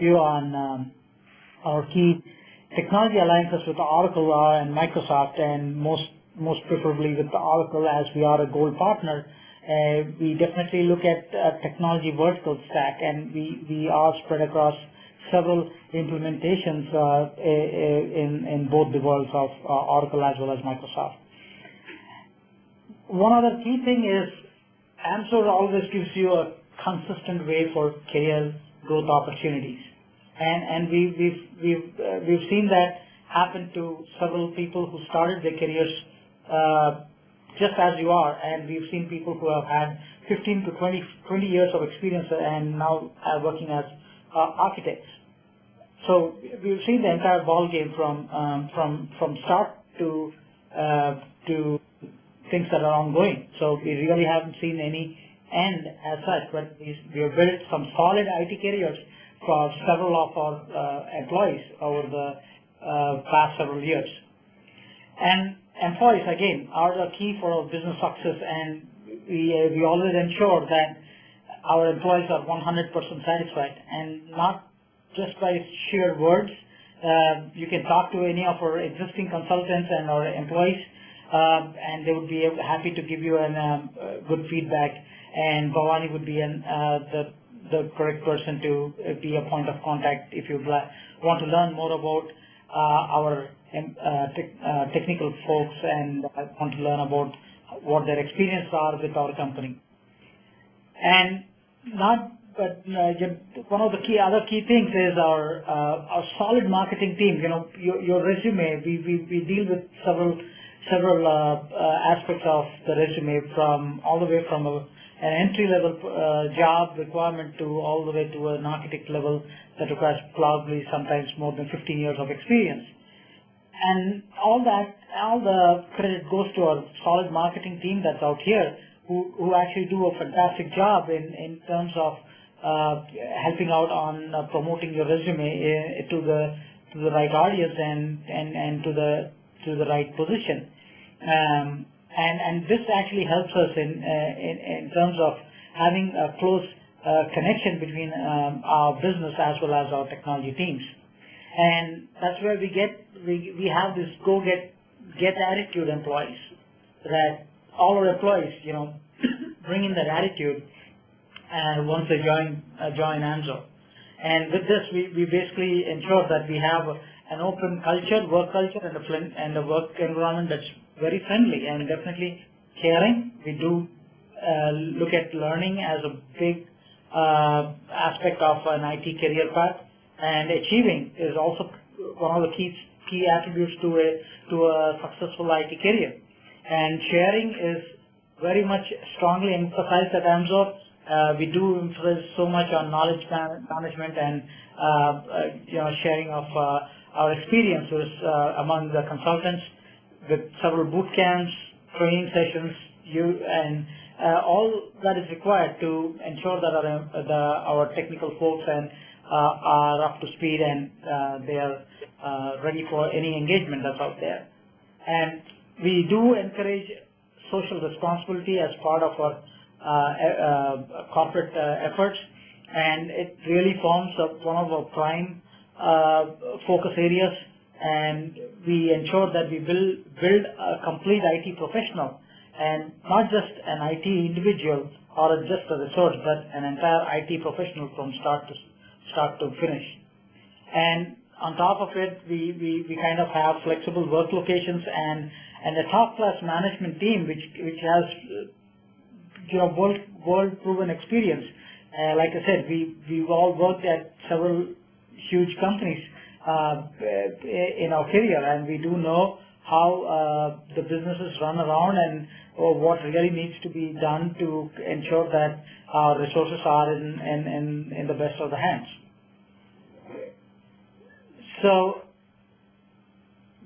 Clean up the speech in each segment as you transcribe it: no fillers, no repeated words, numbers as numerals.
you on our key technology alliances with Oracle and Microsoft, and most preferably with Oracle, as we are a gold partner. We definitely look at technology vertical stack, and we are spread across several implementations in both the worlds of Oracle as well as Microsoft. One other key thing is Amzur always gives you a consistent way for career growth opportunities, and we've seen that happen to several people who started their careers just as you are, and we've seen people who have had 15 to 20 years of experience and now are working as architects. So we've seen the entire ball game from start to things that are ongoing. So we really haven't seen any end as such, but we have built some solid IT careers for several of our employees over the past several years. And employees, again, are the key for our business success, and we always ensure that our employees are 100% satisfied, and not just by sheer words. You can talk to any of our existing consultants and our employees, and they would be happy to give you good feedback, and Bhavani would be the correct person to be a point of contact if you want to learn more about our technical folks and want to learn about what their experiences are with our company. And one of the other key things is our solid marketing team. You know, your resume. We deal with several aspects of the resume, from all the way from an entry-level job requirement to all the way to an architect level that requires probably sometimes more than 15 years of experience. And all the credit goes to our solid marketing team that's out here, who actually do a fantastic job in terms of helping out on promoting your resume to the right audience and to the right position. And this actually helps us in terms of having a close connection between our business as well as our technology teams. And that's where we have this get attitude employees, that all our employees, you know, bring in that attitude and once they join Amzur. And with this, we basically ensure that we have an open culture, work culture, and a work environment that's very friendly and definitely caring. We do look at learning as a big aspect of an IT career path, and achieving is also one of the key attributes to a successful IT career. And sharing is very much strongly emphasized at Amzur. We do emphasize so much on knowledge management and sharing of our experiences among the consultants, with several boot camps, training sessions, and all that is required to ensure that our technical folks are up to speed and they are ready for any engagement that's out there. And we do encourage social responsibility as part of our corporate efforts, and it really forms one of our prime focus areas. And we ensure that we build a complete IT professional, and not just an IT individual or just a resource, but an entire IT professional from start to finish. And on top of it, we kind of have flexible work locations and a top-class management team which has world proven experience. Like I said, we've all worked at several huge companies in our career, and we do know how the businesses run around and what really needs to be done to ensure that our resources are in the best of the hands. So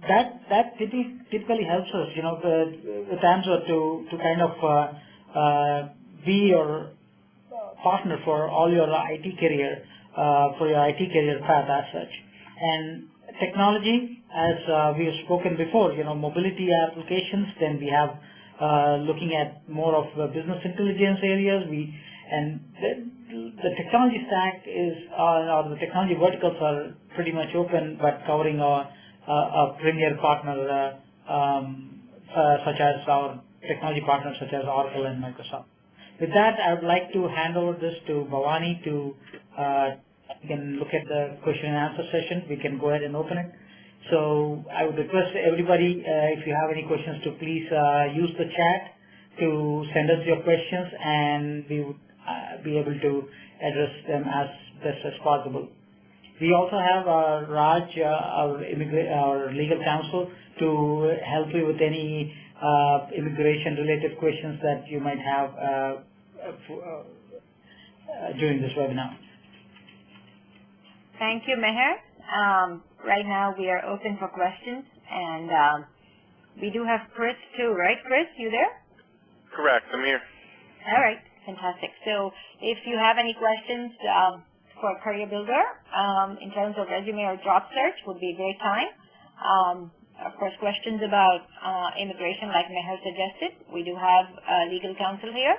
that typically helps us, with Amzur to kind of be your partner for all your IT career, for your IT career path as such. And technology, as we have spoken before, mobility applications. Then we have looking at more of business intelligence areas. the technology stack is, or the technology verticals are pretty much open, but covering a premier partner such as our technology partners such as Oracle and Microsoft. With that, I would like to hand over this to Bhavani to we can look at the question and answer session. We can go ahead and open it. So I would request everybody, if you have any questions, to please use the chat to send us your questions, and we would be able to address them as best as possible. We also have Raj, our legal counsel, to help you with any immigration-related questions that you might have during this webinar. Thank you, Meher. Right now we are open for questions, and we do have Chris too, right? Chris, you there? Correct, I'm here. All right, fantastic. So if you have any questions for Career Builder in terms of resume or job search, would be a great time. Of course, questions about immigration, like Meher suggested, we do have legal counsel here.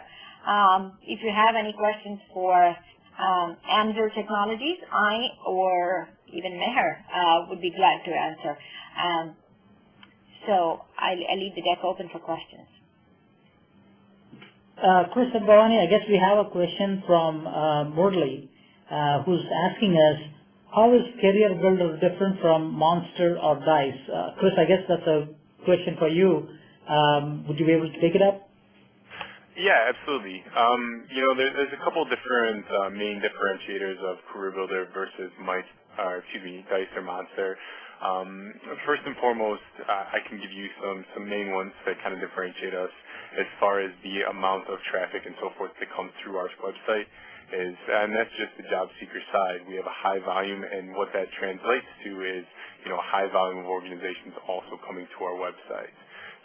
If you have any questions for Amzur Technologies, I or even Meher would be glad to answer. So I leave the deck open for questions. Chris and Bhavani, I guess we have a question from Murli, who's asking us, how is Career Builder different from Monster or Dice? Chris, I guess that's a question for you. Would you be able to take it up? Yeah, absolutely. There's a couple different main differentiators of Career Builder versus Dice or Monster. First and foremost, I can give you some main ones that kind of differentiate us as far as the amount of traffic and so forth that comes through our website and that's just the job seeker side. We have a high volume, and what that translates to is, a high volume of organizations also coming to our website.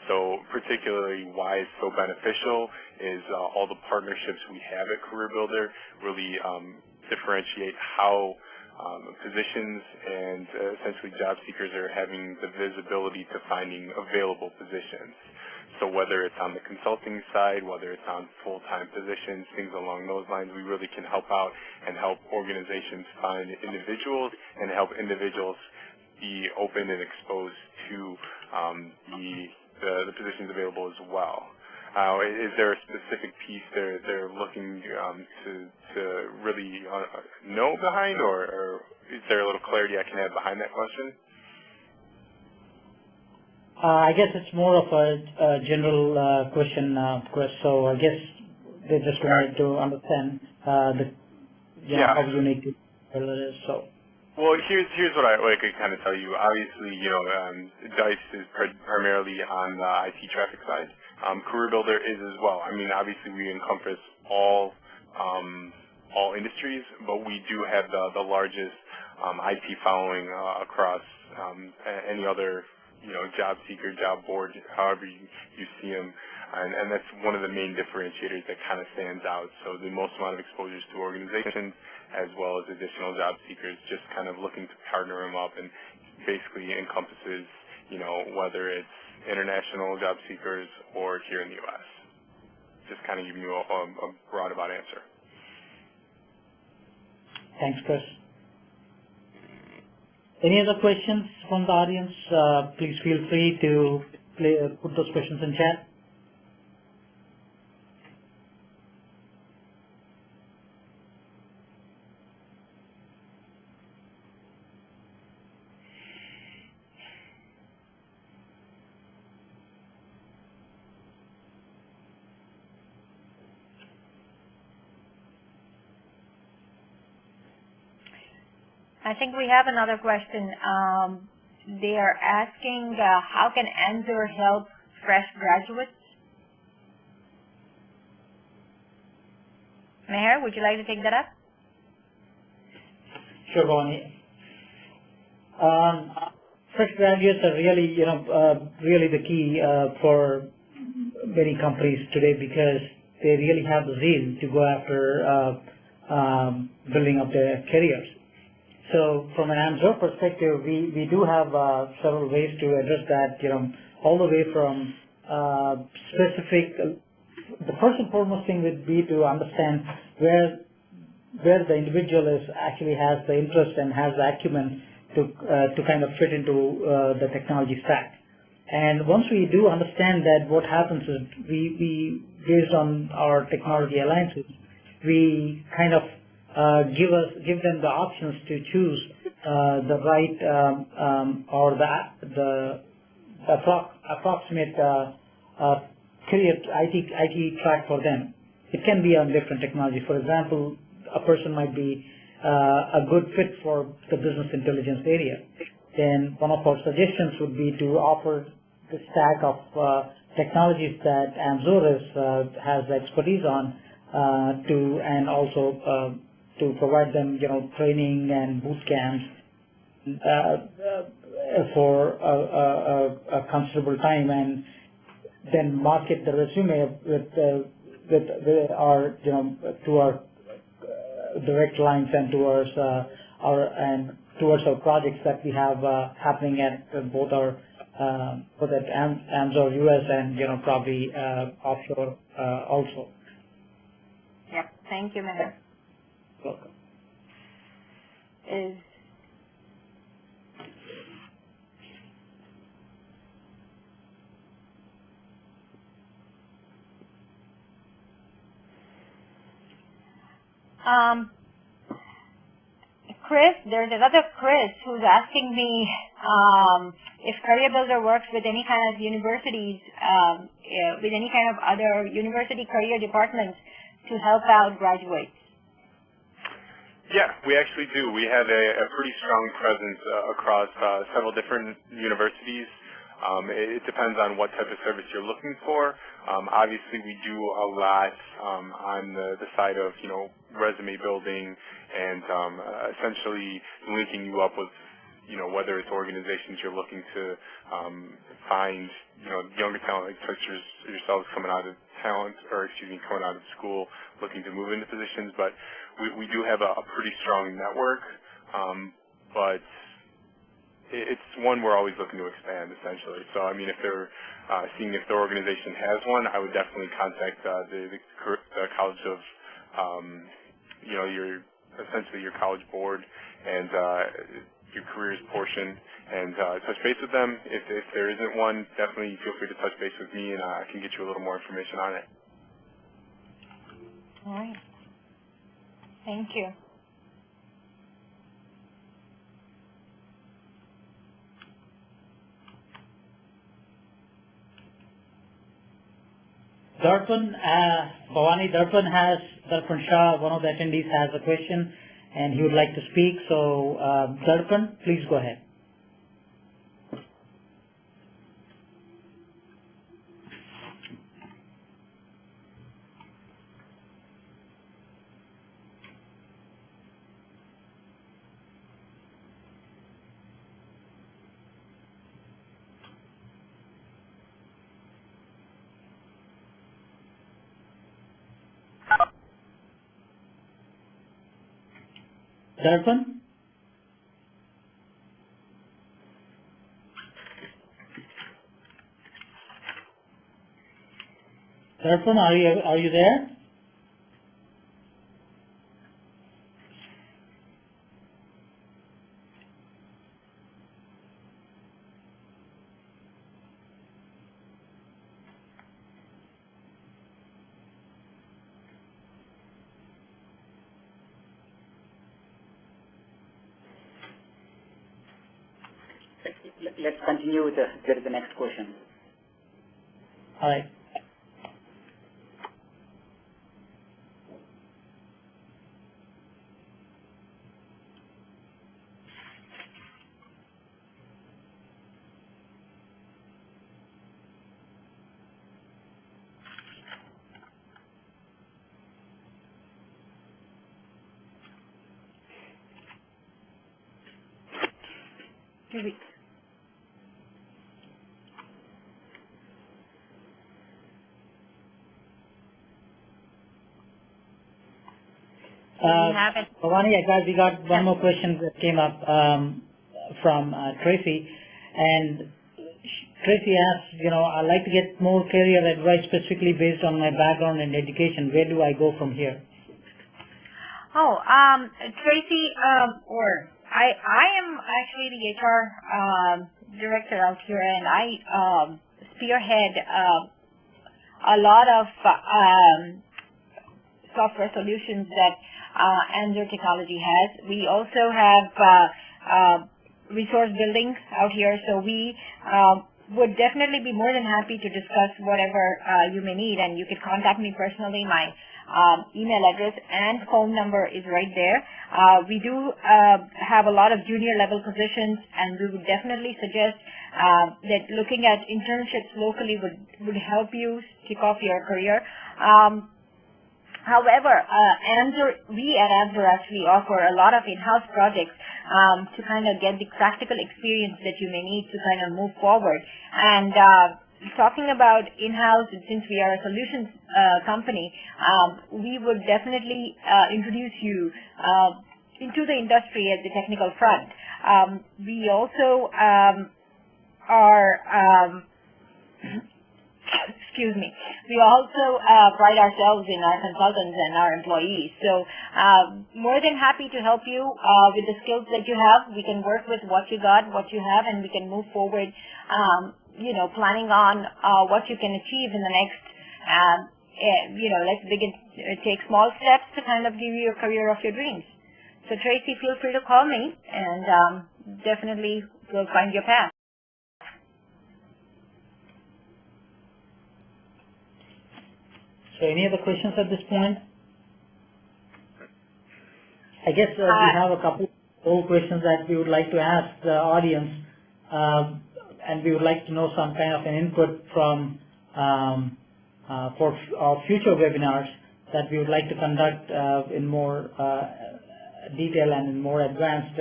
So particularly why it's so beneficial is all the partnerships we have at Career Builder really differentiate how positions and essentially job seekers are having the visibility to finding available positions. So whether it's on the consulting side, whether it's on full-time positions, things along those lines, we really can help out and help organizations find individuals and help individuals be open and exposed to the positions available as well. Is there a specific piece they're looking to really know behind, or is there a little clarity I can add behind that question? I guess it's more of a general question, Chris. So I guess they just wanted to understand how unique it is. So. Well, here's what I could kind of tell you. Obviously, Dice is primarily on the IT traffic side. Career Builder is as well. I mean, obviously we encompass all industries, but we do have the largest IT following across any other job seeker, job board, however you see them. And that's one of the main differentiators that kind of stands out. So the most amount of exposures to organizations as well as additional job seekers, just kind of looking to partner them up, and basically encompasses, whether it's international job seekers or here in the U.S. Just kind of giving you a broad about answer. Thanks, Chris. Any other questions from the audience? Please feel free to put those questions in chat. I think we have another question. They are asking, how can Amzur help fresh graduates? Meher, would you like to take that up? Sure, Bonnie. Fresh graduates are really, really the key for many companies today, because they really have the zeal to go after building up their careers. So from an Amzur perspective, we do have several ways to address that, all the way from specific. The first and foremost thing would be to understand where where the individual is actually has the interest and has the acumen to kind of fit into the technology stack. And once we do understand that, what happens is we based on our technology alliances, we kind of give them the options to choose the right or the approximate career IT track for them. It can be on different technology. For example, a person might be a good fit for the business intelligence area. Then one of our suggestions would be to offer the stack of technologies that Amzur has expertise on, and also to provide them, training and boot camps for a considerable time, and then market the resume with our, to our direct lines and towards our projects that we have happening at both our both at Amzur US and probably offshore also. Yep. Thank you, Mehar. Welcome. Chris, there's another Chris who's asking me if Career Builder works with any kind of universities, with any kind of other university career departments to help out graduates. Yeah, we actually do. We have a pretty strong presence across several different universities. It depends on what type of service you're looking for. Obviously, we do a lot on the side of, resume building and essentially linking you up with, whether it's organizations you're looking to find, younger talent like such as yourselves coming out of coming out of school looking to move into positions. But we do have a pretty strong network, but it's one we're always looking to expand, essentially. So, I mean, if they're seeing if their organization has one, I would definitely contact the College of, essentially your college board and your careers portion, and touch base with them. If there isn't one, definitely feel free to touch base with me, and I can get you a little more information on it. All right. Thank you. Darpan, Darpan Shah, one of the attendees, has a question and he would like to speak. So, Darpan, please go ahead. Darpan? Darpan, are you there? Let's continue with the next question. All right. Bhavani, we got one more question that came up from Tracy, and Tracy asks, I'd like to get more career advice specifically based on my background and education. Where do I go from here? Oh, Tracy, I am actually the HR director out here, and I spearhead a lot of software solutions that Amzur Technology has. We also have resource building out here, so we would definitely be more than happy to discuss whatever you may need, and you can contact me personally. My email address and phone number is right there. We do have a lot of junior level positions, and we would definitely suggest that looking at internships locally would help you kick off your career. However, we at Amzur actually offer a lot of in-house projects to kind of get the practical experience that you may need to kind of move forward. And talking about in-house, since we are a solutions company, we would definitely introduce you into the industry at the technical front. We also excuse me. We also pride ourselves in our consultants and our employees. So more than happy to help you with the skills that you have. We can work with what you got, what you have, and we can move forward, planning on what you can achieve in the next, let's begin, take small steps to kind of give you a career of your dreams. So Tracy, feel free to call me, and definitely we'll find your path. So any other questions at this point? I guess we have a couple more questions that we would like to ask the audience, and we would like to know some kind of an input from for our future webinars that we would like to conduct in more detail and in more advanced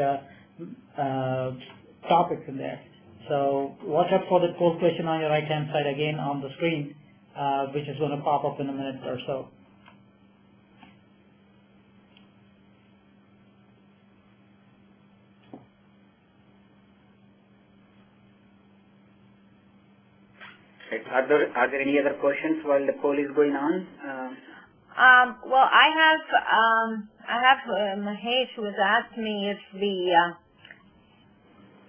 topics in there. So watch out for the poll question on your right-hand side again on the screen, which is going to pop up in a minute or so. Are there any other questions while the poll is going on? Well, I have Mahesh, who has asked me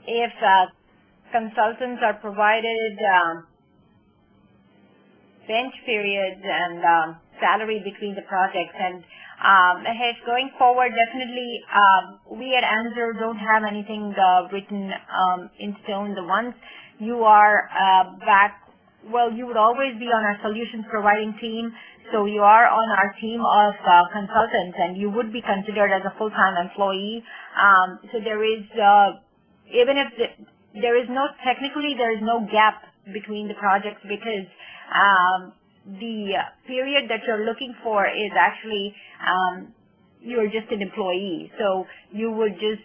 if consultants are provided bench periods and salary between the projects. And Mahesh, going forward, definitely we at Amzur don't have anything written in stone. The ones you are back, well, you would always be on our solutions providing team. So you are on our team of consultants, and you would be considered as a full-time employee. So there is, even if there is no, technically there is no gap between the projects, because the period that you're looking for is actually, you're just an employee. So you would just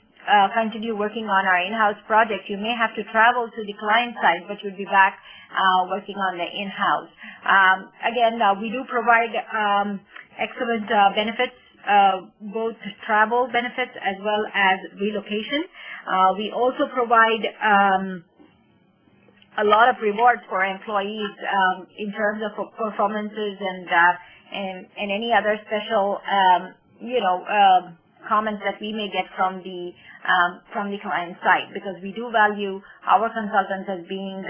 continue working on our in-house project. You may have to travel to the client side, but you'd be back working on the in-house. Again, we do provide excellent benefits, both travel benefits as well as relocation. We also provide a lot of rewards for employees in terms of performances and any other special comments that we may get from the client side, because we do value our consultants as being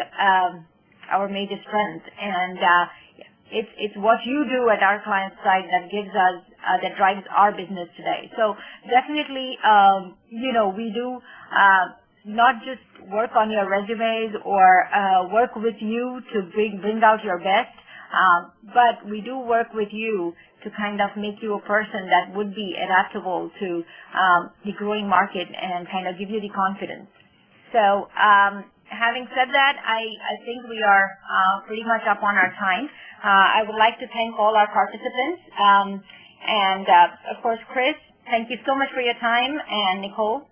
our major strength, and it's what you do at our client side that gives us that drives our business today. So definitely, we do not just work on your resumes or work with you to bring out your best, but we do work with you to kind of make you a person that would be adaptable to the growing market and kind of give you the confidence. So having said that, I think we are pretty much up on our time. I would like to thank all our participants, and of course, Chris, thank you so much for your time, and Nicole,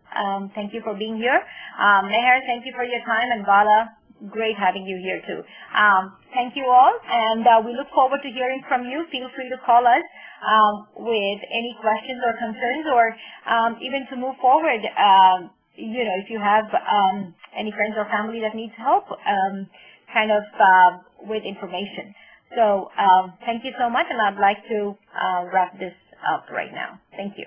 thank you for being here. Meher, thank you for your time, and Bala, great having you here too. Thank you all, and we look forward to hearing from you. Feel free to call us with any questions or concerns, or even to move forward, if you have any friends or family that needs help, with information. So thank you so much, and I'd like to wrap this up right now. Thank you.